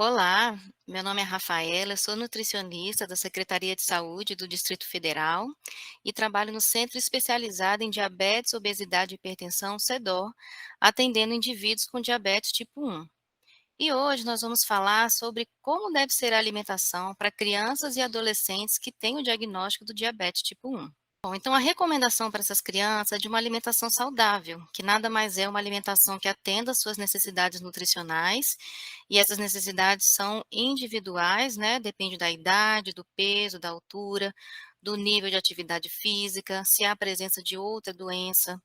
Olá, meu nome é Rafaela, eu sou nutricionista da Secretaria de Saúde do Distrito Federal e trabalho no Centro Especializado em Diabetes, Obesidade e Hipertensão, CEDOR, atendendo indivíduos com diabetes tipo 1. E hoje nós vamos falar sobre como deve ser a alimentação para crianças e adolescentes que têm o diagnóstico do diabetes tipo 1. Bom, então a recomendação para essas crianças é de uma alimentação saudável, que nada mais é uma alimentação que atenda às suas necessidades nutricionais, e essas necessidades são individuais, né? Depende da idade, do peso, da altura, do nível de atividade física, se há presença de outra doença.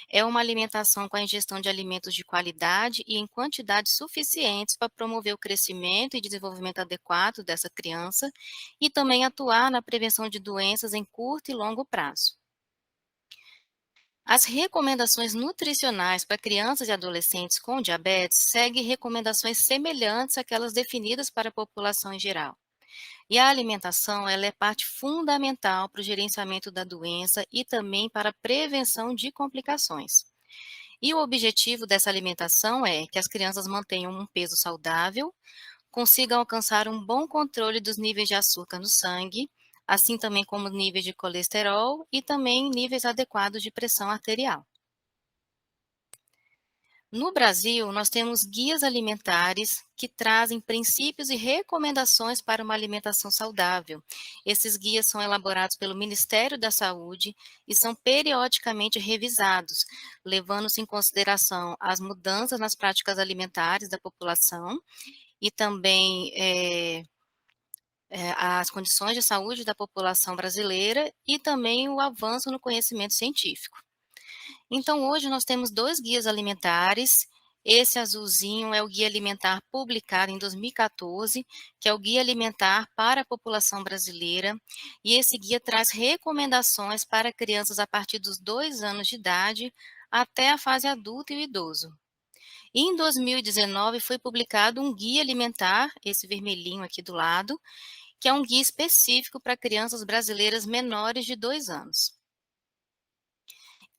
É uma alimentação com a ingestão de alimentos de qualidade e em quantidades suficientes para promover o crescimento e desenvolvimento adequado dessa criança e também atuar na prevenção de doenças em curto e longo prazo. As recomendações nutricionais para crianças e adolescentes com diabetes seguem recomendações semelhantes àquelas definidas para a população em geral. E a alimentação, ela é parte fundamental para o gerenciamento da doença e também para a prevenção de complicações. E o objetivo dessa alimentação é que as crianças mantenham um peso saudável, consigam alcançar um bom controle dos níveis de açúcar no sangue, assim também como níveis de colesterol e também níveis adequados de pressão arterial. No Brasil, nós temos guias alimentares que trazem princípios e recomendações para uma alimentação saudável. Esses guias são elaborados pelo Ministério da Saúde e são periodicamente revisados, levando-se em consideração as mudanças nas práticas alimentares da população e também as condições de saúde da população brasileira e também o avanço no conhecimento científico. Então, hoje nós temos 2 guias alimentares. Esse azulzinho é o Guia Alimentar publicado em 2014, que é o Guia Alimentar para a População Brasileira, e esse guia traz recomendações para crianças a partir dos 2 anos de idade até a fase adulta e o idoso. E em 2019 foi publicado um guia alimentar, esse vermelhinho aqui do lado, que é um guia específico para crianças brasileiras menores de 2 anos.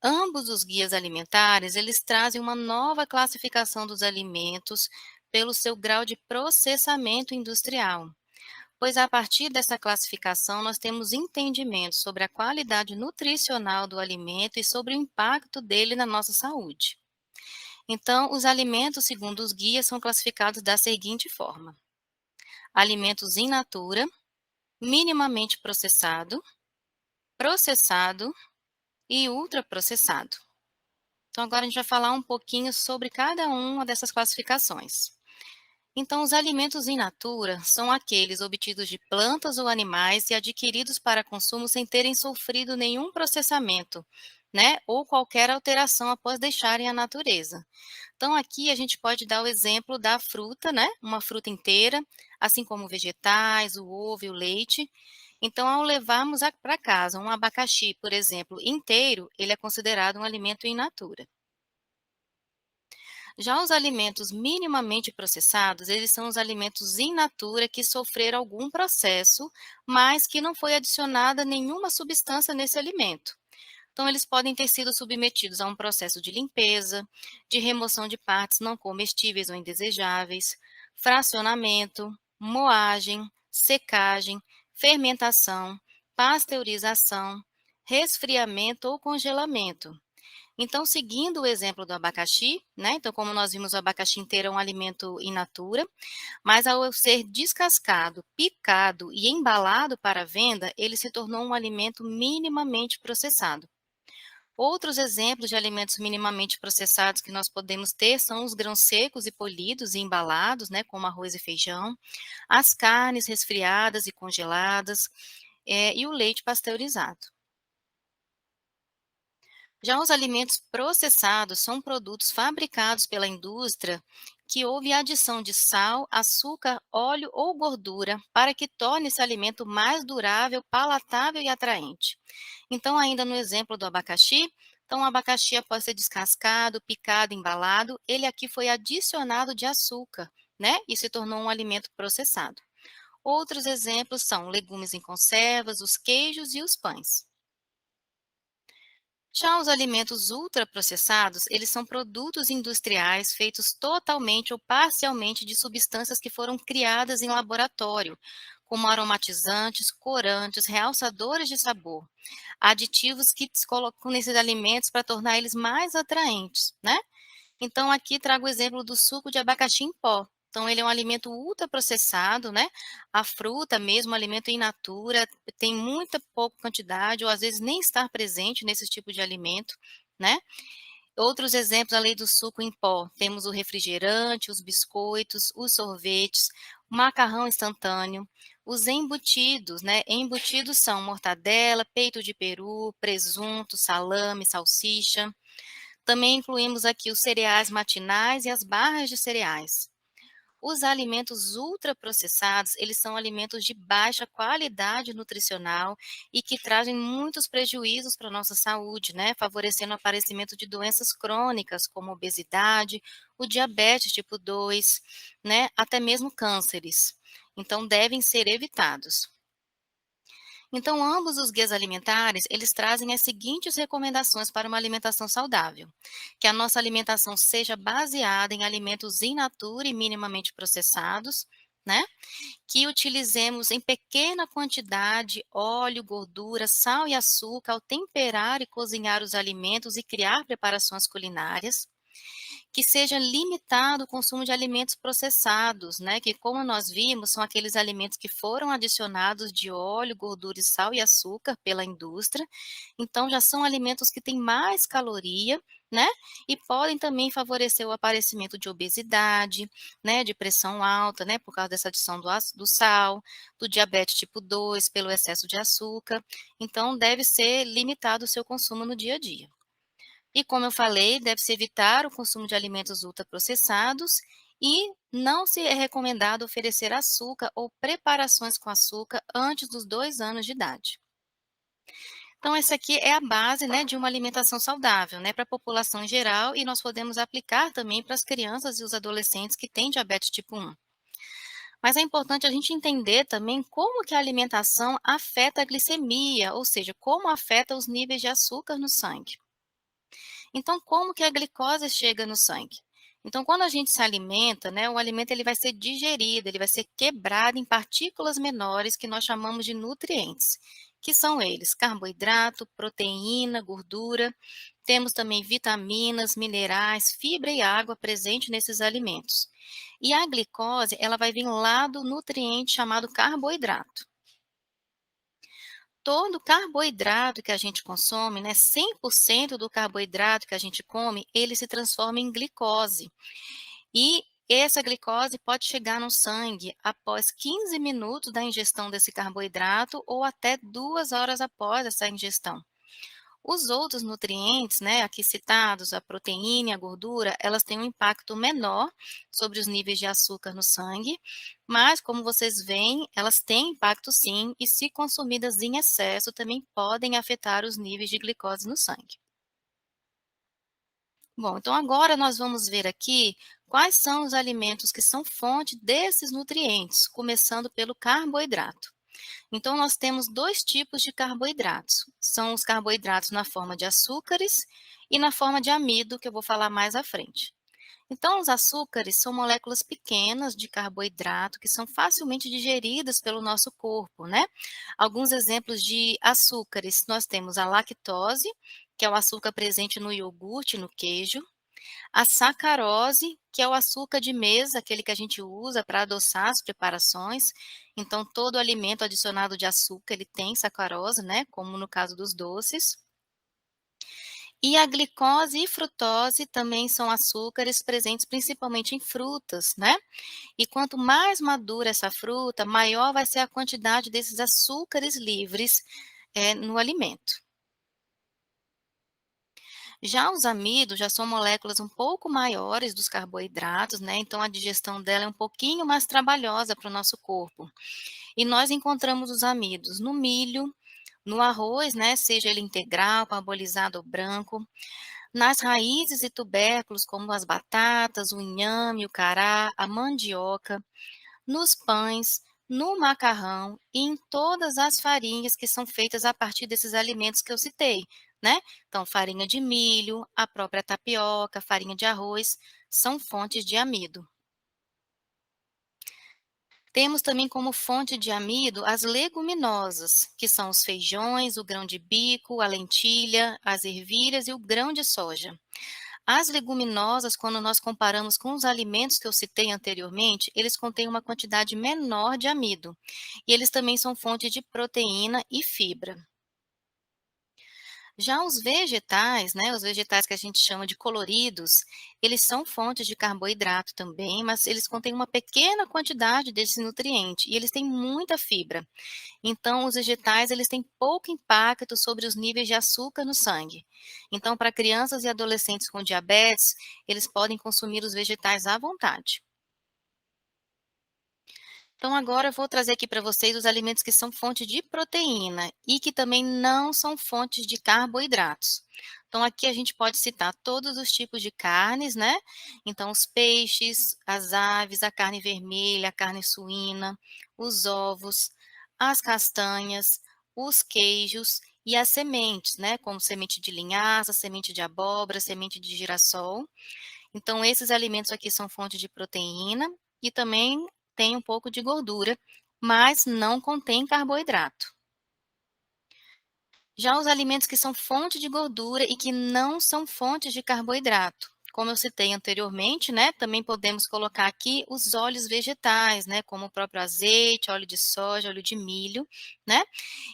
Ambos os guias alimentares, eles trazem uma nova classificação dos alimentos pelo seu grau de processamento industrial, pois a partir dessa classificação nós temos entendimento sobre a qualidade nutricional do alimento e sobre o impacto dele na nossa saúde. Então, os alimentos, segundo os guias, são classificados da seguinte forma: alimentos in natura, minimamente processado, processado e ultraprocessado. Então, agora a gente vai falar um pouquinho sobre cada uma dessas classificações. Então, os alimentos in natura são aqueles obtidos de plantas ou animais e adquiridos para consumo sem terem sofrido nenhum processamento, né? Ou qualquer alteração após deixarem a natureza. Então, aqui a gente pode dar o exemplo da fruta, né? Uma fruta inteira, assim como vegetais, o ovo e o leite. Então, ao levarmos para casa um abacaxi, por exemplo, inteiro, ele é considerado um alimento in natura. Já os alimentos minimamente processados, eles são os alimentos in natura que sofreram algum processo, mas que não foi adicionada nenhuma substância nesse alimento. Então, eles podem ter sido submetidos a um processo de limpeza, de remoção de partes não comestíveis ou indesejáveis, fracionamento, moagem, secagem, fermentação, pasteurização, resfriamento ou congelamento. Então, seguindo o exemplo do abacaxi, né, então como nós vimos, o abacaxi inteiro é um alimento in natura, mas ao ser descascado, picado e embalado para venda, ele se tornou um alimento minimamente processado. Outros exemplos de alimentos minimamente processados que nós podemos ter são os grãos secos e polidos e embalados, né, como arroz e feijão, as carnes resfriadas e congeladas, e o leite pasteurizado. Já os alimentos processados são produtos fabricados pela indústria que houve adição de sal, açúcar, óleo ou gordura para que torne esse alimento mais durável, palatável e atraente. Então, ainda no exemplo do abacaxi, então o abacaxi após ser descascado, picado, embalado, ele aqui foi adicionado de açúcar, né? E se tornou um alimento processado. Outros exemplos são legumes em conservas, os queijos e os pães. Já os alimentos ultraprocessados, eles são produtos industriais feitos totalmente ou parcialmente de substâncias que foram criadas em laboratório, como aromatizantes, corantes, realçadores de sabor, aditivos que se colocam nesses alimentos para tornar eles mais atraentes, né? Então, aqui trago o exemplo do suco de abacaxi em pó. Então, ele é um alimento ultraprocessado, né? A fruta mesmo, alimento in natura, tem muita pouca quantidade, ou às vezes nem estar presente nesse tipo de alimento, né? Outros exemplos, além do suco em pó, temos o refrigerante, os biscoitos, os sorvetes, o macarrão instantâneo, os embutidos, né? Embutidos são mortadela, peito de peru, presunto, salame, salsicha. Também incluímos aqui os cereais matinais e as barras de cereais. Os alimentos ultraprocessados, eles são alimentos de baixa qualidade nutricional e que trazem muitos prejuízos para a nossa saúde, né? Favorecendo o aparecimento de doenças crônicas, como obesidade, o diabetes tipo 2, né? Até mesmo cânceres. Então, devem ser evitados. Então, ambos os guias alimentares, eles trazem as seguintes recomendações para uma alimentação saudável: que a nossa alimentação seja baseada em alimentos in natura e minimamente processados, né? Que utilizemos em pequena quantidade óleo, gordura, sal e açúcar ao temperar e cozinhar os alimentos e criar preparações culinárias, que seja limitado o consumo de alimentos processados, né, que como nós vimos, são aqueles alimentos que foram adicionados de óleo, gordura e sal e açúcar pela indústria, então já são alimentos que têm mais caloria, né, e podem também favorecer o aparecimento de obesidade, né, de pressão alta, né, por causa dessa adição do sal, do diabetes tipo 2 pelo excesso de açúcar, então deve ser limitado o seu consumo no dia a dia. E como eu falei, deve-se evitar o consumo de alimentos ultraprocessados e não se é recomendado oferecer açúcar ou preparações com açúcar antes dos 2 anos de idade. Então essa aqui é a base, né, de uma alimentação saudável, né, para a população em geral e nós podemos aplicar também para as crianças e os adolescentes que têm diabetes tipo 1. Mas é importante a gente entender também como que a alimentação afeta a glicemia, ou seja, como afeta os níveis de açúcar no sangue. Então, como que a glicose chega no sangue? Então, quando a gente se alimenta, né, o alimento ele vai ser digerido, ele vai ser quebrado em partículas menores que nós chamamos de nutrientes, que são eles: carboidrato, proteína, gordura. Temos também vitaminas, minerais, fibra e água presente nesses alimentos. E a glicose, ela vai vir lá do nutriente chamado carboidrato. Todo carboidrato que a gente consome, né, 100% do carboidrato que a gente come, ele se transforma em glicose. E essa glicose pode chegar no sangue após 15 minutos da ingestão desse carboidrato ou até 2 horas após essa ingestão. Os outros nutrientes, né, aqui citados, a proteína e a gordura, elas têm um impacto menor sobre os níveis de açúcar no sangue, mas como vocês veem, elas têm impacto sim, e se consumidas em excesso, também podem afetar os níveis de glicose no sangue. Bom, então agora nós vamos ver aqui quais são os alimentos que são fonte desses nutrientes, começando pelo carboidrato. Então, nós temos 2 tipos de carboidratos. São os carboidratos na forma de açúcares e na forma de amido, que eu vou falar mais à frente. Então, os açúcares são moléculas pequenas de carboidrato que são facilmente digeridas pelo nosso corpo, né? Alguns exemplos de açúcares, nós temos a lactose, que é o açúcar presente no iogurte e no queijo, a sacarose, que é o açúcar de mesa, aquele que a gente usa para adoçar as preparações. Então, todo alimento adicionado de açúcar, ele tem sacarose, né, como no caso dos doces. E a glicose e frutose também são açúcares presentes principalmente em frutas, né? E quanto mais madura essa fruta, maior vai ser a quantidade desses açúcares livres, no alimento. Já os amidos já são moléculas um pouco maiores dos carboidratos, né? Então a digestão dela é um pouquinho mais trabalhosa para o nosso corpo. E nós encontramos os amidos no milho, no arroz, né? Seja ele integral, parbolizado ou branco, nas raízes e tubérculos, como as batatas, o inhame, o cará, a mandioca, nos pães, no macarrão e em todas as farinhas que são feitas a partir desses alimentos que eu citei, né? Então, farinha de milho, a própria tapioca, farinha de arroz, são fontes de amido. Temos também como fonte de amido as leguminosas, que são os feijões, o grão de bico, a lentilha, as ervilhas e o grão de soja. As leguminosas, quando nós comparamos com os alimentos que eu citei anteriormente, eles contêm uma quantidade menor de amido. E eles também são fonte de proteína e fibra. Já os vegetais, né, os vegetais que a gente chama de coloridos, eles são fontes de carboidrato também, mas eles contêm uma pequena quantidade desse nutriente e eles têm muita fibra. Então, os vegetais, eles têm pouco impacto sobre os níveis de açúcar no sangue. Então, para crianças e adolescentes com diabetes, eles podem consumir os vegetais à vontade. Então, agora eu vou trazer aqui para vocês os alimentos que são fonte de proteína e que também não são fontes de carboidratos. Então, aqui a gente pode citar todos os tipos de carnes, né? Então, os peixes, as aves, a carne vermelha, a carne suína, os ovos, as castanhas, os queijos e as sementes, né? Como semente de linhaça, semente de abóbora, semente de girassol. Então, esses alimentos aqui são fonte de proteína e também tem um pouco de gordura, mas não contém carboidrato. Já os alimentos que são fonte de gordura e que não são fontes de carboidrato, como eu citei anteriormente, né, também podemos colocar aqui os óleos vegetais, né, como o próprio azeite, óleo de soja, óleo de milho, né?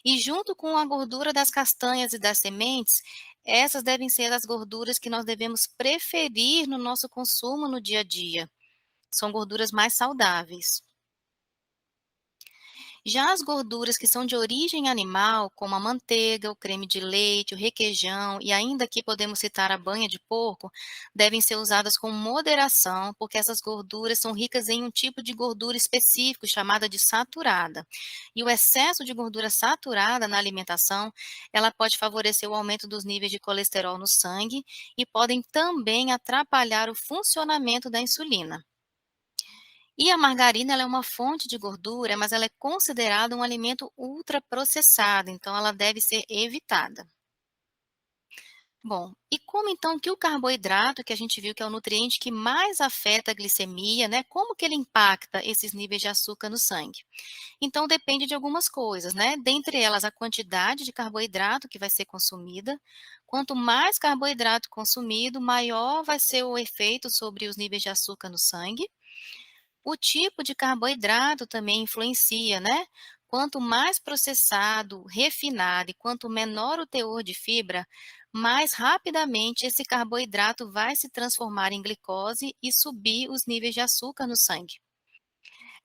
E junto com a gordura das castanhas e das sementes, essas devem ser as gorduras que nós devemos preferir no nosso consumo no dia a dia. São gorduras mais saudáveis. Já as gorduras que são de origem animal, como a manteiga, o creme de leite, o requeijão e ainda aqui podemos citar a banha de porco, devem ser usadas com moderação, porque essas gorduras são ricas em um tipo de gordura específico chamada de saturada. E o excesso de gordura saturada na alimentação, ela pode favorecer o aumento dos níveis de colesterol no sangue e podem também atrapalhar o funcionamento da insulina. E a margarina, ela é uma fonte de gordura, mas ela é considerada um alimento ultraprocessado, então ela deve ser evitada. Bom, e como então que o carboidrato, que a gente viu que é o nutriente que mais afeta a glicemia, né? Como que ele impacta esses níveis de açúcar no sangue? Então depende de algumas coisas, né? Dentre elas a quantidade de carboidrato que vai ser consumida. Quanto mais carboidrato consumido, maior vai ser o efeito sobre os níveis de açúcar no sangue. O tipo de carboidrato também influencia, né? Quanto mais processado, refinado e quanto menor o teor de fibra, mais rapidamente esse carboidrato vai se transformar em glicose e subir os níveis de açúcar no sangue.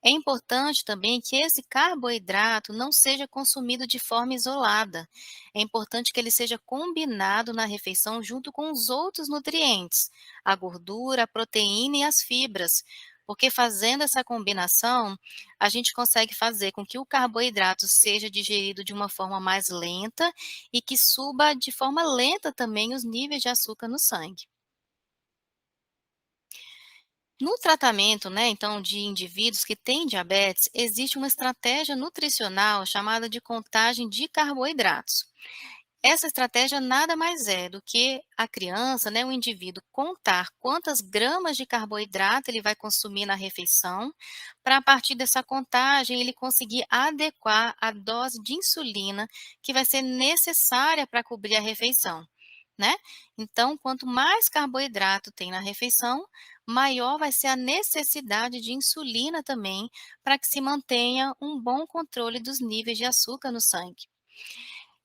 É importante também que esse carboidrato não seja consumido de forma isolada. É importante que ele seja combinado na refeição junto com os outros nutrientes, a gordura, a proteína e as fibras, porque fazendo essa combinação, a gente consegue fazer com que o carboidrato seja digerido de uma forma mais lenta e que suba de forma lenta também os níveis de açúcar no sangue. No tratamento, né, então, de indivíduos que têm diabetes, existe uma estratégia nutricional chamada de contagem de carboidratos. Essa estratégia nada mais é do que a criança, né, o indivíduo, contar quantas gramas de carboidrato ele vai consumir na refeição, para a partir dessa contagem ele conseguir adequar a dose de insulina que vai ser necessária para cobrir a refeição, né? Então, quanto mais carboidrato tem na refeição, maior vai ser a necessidade de insulina também, para que se mantenha um bom controle dos níveis de açúcar no sangue.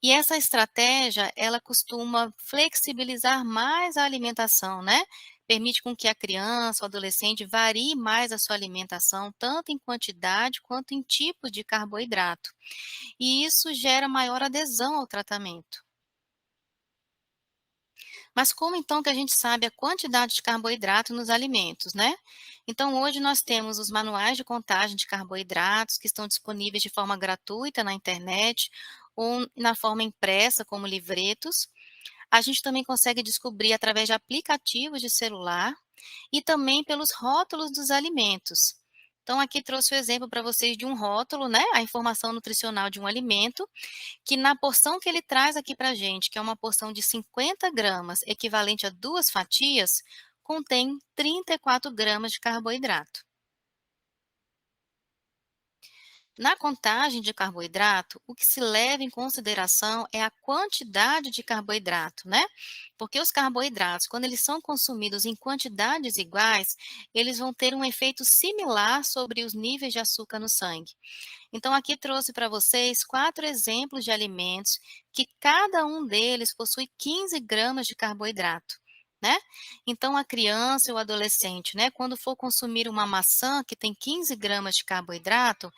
E essa estratégia, ela costuma flexibilizar mais a alimentação, né? Permite com que a criança, o adolescente varie mais a sua alimentação, tanto em quantidade quanto em tipo de carboidrato. E isso gera maior adesão ao tratamento. Mas como então que a gente sabe a quantidade de carboidrato nos alimentos, né? Então hoje nós temos os manuais de contagem de carboidratos que estão disponíveis de forma gratuita na internet ou na forma impressa como livretos. A gente também consegue descobrir através de aplicativos de celular e também pelos rótulos dos alimentos. Então, aqui trouxe o exemplo para vocês de um rótulo, né? A informação nutricional de um alimento, que na porção que ele traz aqui para a gente, que é uma porção de 50 gramas, equivalente a 2 fatias, contém 34 gramas de carboidrato. Na contagem de carboidrato, o que se leva em consideração é a quantidade de carboidrato, né? Porque os carboidratos, quando eles são consumidos em quantidades iguais, eles vão ter um efeito similar sobre os níveis de açúcar no sangue. Então, aqui trouxe para vocês 4 exemplos de alimentos que cada um deles possui 15 gramas de carboidrato, né? Então, a criança e o adolescente, né, quando for consumir uma maçã que tem 15 gramas de carboidrato,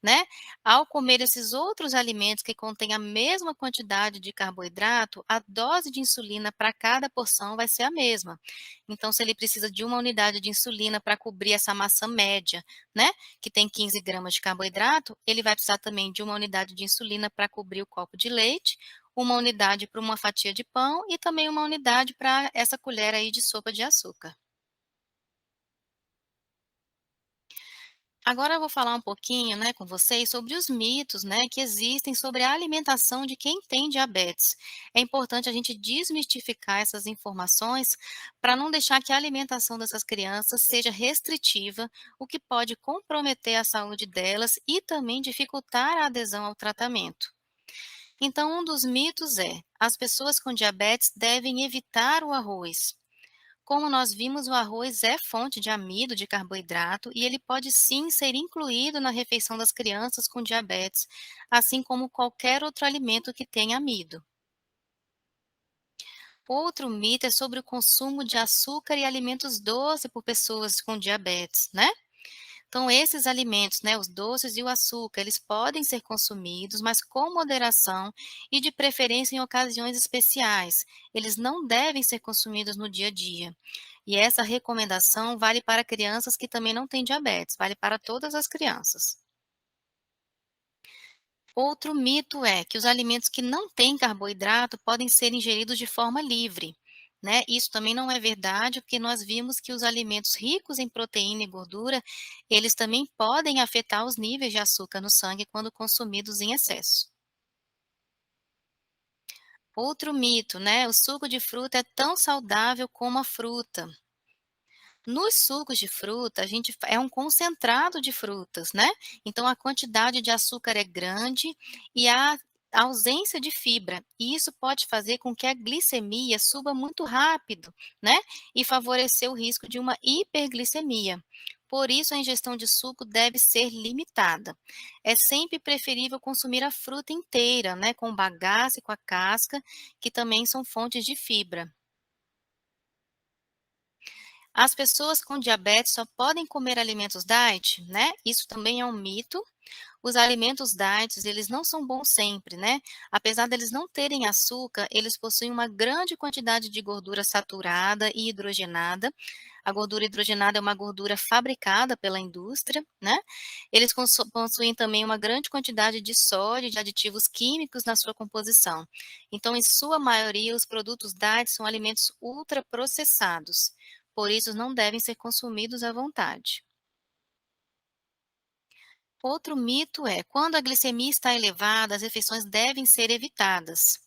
né, ao comer esses outros alimentos que contêm a mesma quantidade de carboidrato, a dose de insulina para cada porção vai ser a mesma. Então, se ele precisa de uma unidade de insulina para cobrir essa maçã média, né, que tem 15 gramas de carboidrato, ele vai precisar também de uma unidade de insulina para cobrir o copo de leite, uma unidade para uma fatia de pão e também uma unidade para essa colher aí de sopa de açúcar. Agora eu vou falar um pouquinho, né, com vocês sobre os mitos, né, que existem sobre a alimentação de quem tem diabetes. É importante a gente desmistificar essas informações para não deixar que a alimentação dessas crianças seja restritiva, o que pode comprometer a saúde delas e também dificultar a adesão ao tratamento. Então, um dos mitos é: as pessoas com diabetes devem evitar o arroz. Como nós vimos, o arroz é fonte de amido, de carboidrato, e ele pode sim ser incluído na refeição das crianças com diabetes, assim como qualquer outro alimento que tenha amido. Outro mito é sobre o consumo de açúcar e alimentos doces por pessoas com diabetes, né? Então, esses alimentos, né, os doces e o açúcar, eles podem ser consumidos, mas com moderação e de preferência em ocasiões especiais. Eles não devem ser consumidos no dia a dia. E essa recomendação vale para crianças que também não têm diabetes, vale para todas as crianças. Outro mito é que os alimentos que não têm carboidrato podem ser ingeridos de forma livre, né? Isso também não é verdade, porque nós vimos que os alimentos ricos em proteína e gordura, eles também podem afetar os níveis de açúcar no sangue quando consumidos em excesso. Outro mito, né? O suco de fruta é tão saudável como a fruta. Nos sucos de fruta, a gente é um concentrado de frutas, né, então a quantidade de açúcar é grande e há ausência de fibra, e isso pode fazer com que a glicemia suba muito rápido, né, e favorecer o risco de uma hiperglicemia. Por isso, a ingestão de suco deve ser limitada. É sempre preferível consumir a fruta inteira, né, com o bagaço e com a casca, que também são fontes de fibra. As pessoas com diabetes só podem comer alimentos diet, né? Isso também é um mito. Os alimentos diets, eles não são bons sempre, né? Apesar deles não terem açúcar, eles possuem uma grande quantidade de gordura saturada e hidrogenada. A gordura hidrogenada é uma gordura fabricada pela indústria, né? Eles possuem também uma grande quantidade de sódio e de aditivos químicos na sua composição. Então, em sua maioria, os produtos diet são alimentos ultraprocessados. Por isso, não devem ser consumidos à vontade. Outro mito é: quando a glicemia está elevada, as refeições devem ser evitadas.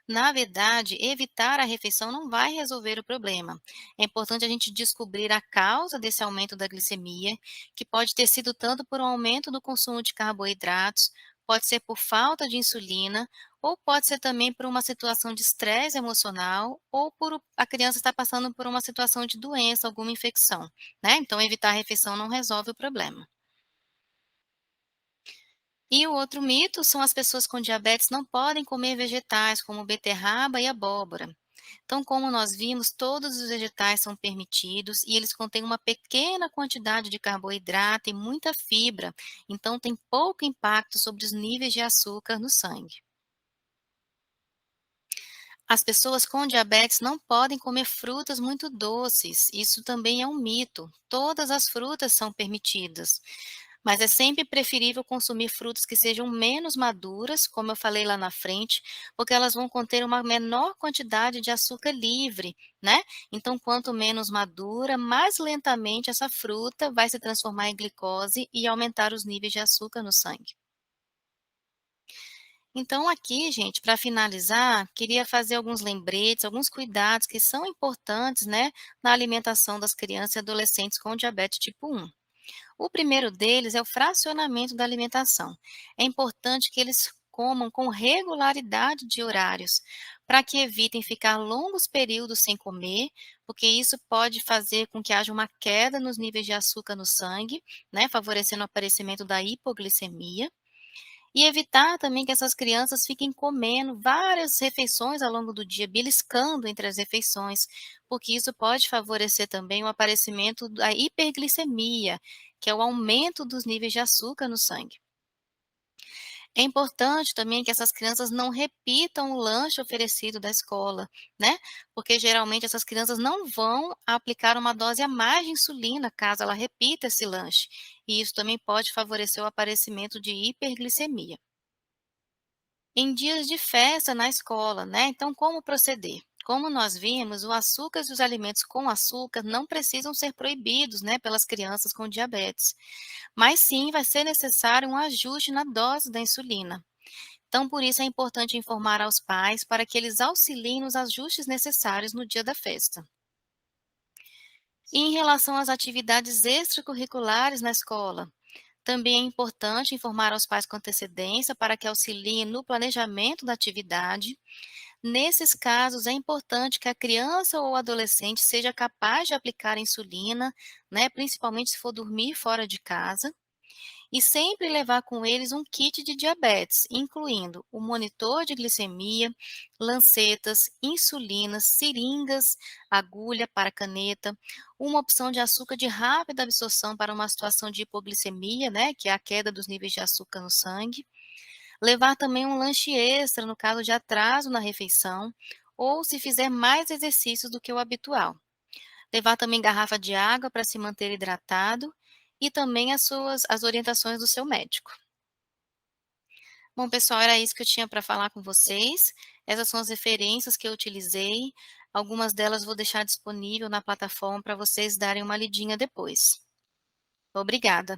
Na verdade, evitar a refeição não vai resolver o problema. É importante a gente descobrir a causa desse aumento da glicemia, que pode ter sido tanto por um aumento do consumo de carboidratos, pode ser por falta de insulina, ou pode ser também por uma situação de estresse emocional, ou por a criança estar passando por uma situação de doença, alguma infecção, né? Então, evitar a refeição não resolve o problema. E o outro mito são: as pessoas com diabetes não podem comer vegetais, como beterraba e abóbora. Então, como nós vimos, todos os vegetais são permitidos e eles contêm uma pequena quantidade de carboidrato e muita fibra, então tem pouco impacto sobre os níveis de açúcar no sangue. As pessoas com diabetes não podem comer frutas muito doces, isso também é um mito. Todas as frutas são permitidas. Mas é sempre preferível consumir frutas que sejam menos maduras, como eu falei lá na frente, porque elas vão conter uma menor quantidade de açúcar livre, né? Então, quanto menos madura, mais lentamente essa fruta vai se transformar em glicose e aumentar os níveis de açúcar no sangue. Então, aqui, gente, para finalizar, queria fazer alguns lembretes, alguns cuidados que são importantes, né, na alimentação das crianças e adolescentes com diabetes tipo 1. O primeiro deles é o fracionamento da alimentação. É importante que eles comam com regularidade de horários, para que evitem ficar longos períodos sem comer, porque isso pode fazer com que haja uma queda nos níveis de açúcar no sangue, né, favorecendo o aparecimento da hipoglicemia. E evitar também que essas crianças fiquem comendo várias refeições ao longo do dia, beliscando entre as refeições, porque isso pode favorecer também o aparecimento da hiperglicemia, que é o aumento dos níveis de açúcar no sangue. É importante também que essas crianças não repitam o lanche oferecido da escola, né? Porque geralmente essas crianças não vão aplicar uma dose a mais de insulina caso ela repita esse lanche. E isso também pode favorecer o aparecimento de hiperglicemia. Em dias de festa na escola, né, então como proceder? Como nós vimos, o açúcar e os alimentos com açúcar não precisam ser proibidos, né, pelas crianças com diabetes, mas sim vai ser necessário um ajuste na dose da insulina. Então, por isso é importante informar aos pais para que eles auxiliem nos ajustes necessários no dia da festa. E em relação às atividades extracurriculares na escola, também é importante informar aos pais com antecedência para que auxiliem no planejamento da atividade. Nesses casos, é importante que a criança ou adolescente seja capaz de aplicar insulina, né, principalmente se for dormir fora de casa, e sempre levar com eles um kit de diabetes, incluindo o monitor de glicemia, lancetas, insulinas, seringas, agulha para caneta, uma opção de açúcar de rápida absorção para uma situação de hipoglicemia, né, que é a queda dos níveis de açúcar no sangue, levar também um lanche extra no caso de atraso na refeição, ou se fizer mais exercícios do que o habitual. Levar também garrafa de água para se manter hidratado e também as orientações do seu médico. Bom, pessoal, era isso que eu tinha para falar com vocês. Essas são as referências que eu utilizei. Algumas delas vou deixar disponível na plataforma para vocês darem uma lidinha depois. Obrigada.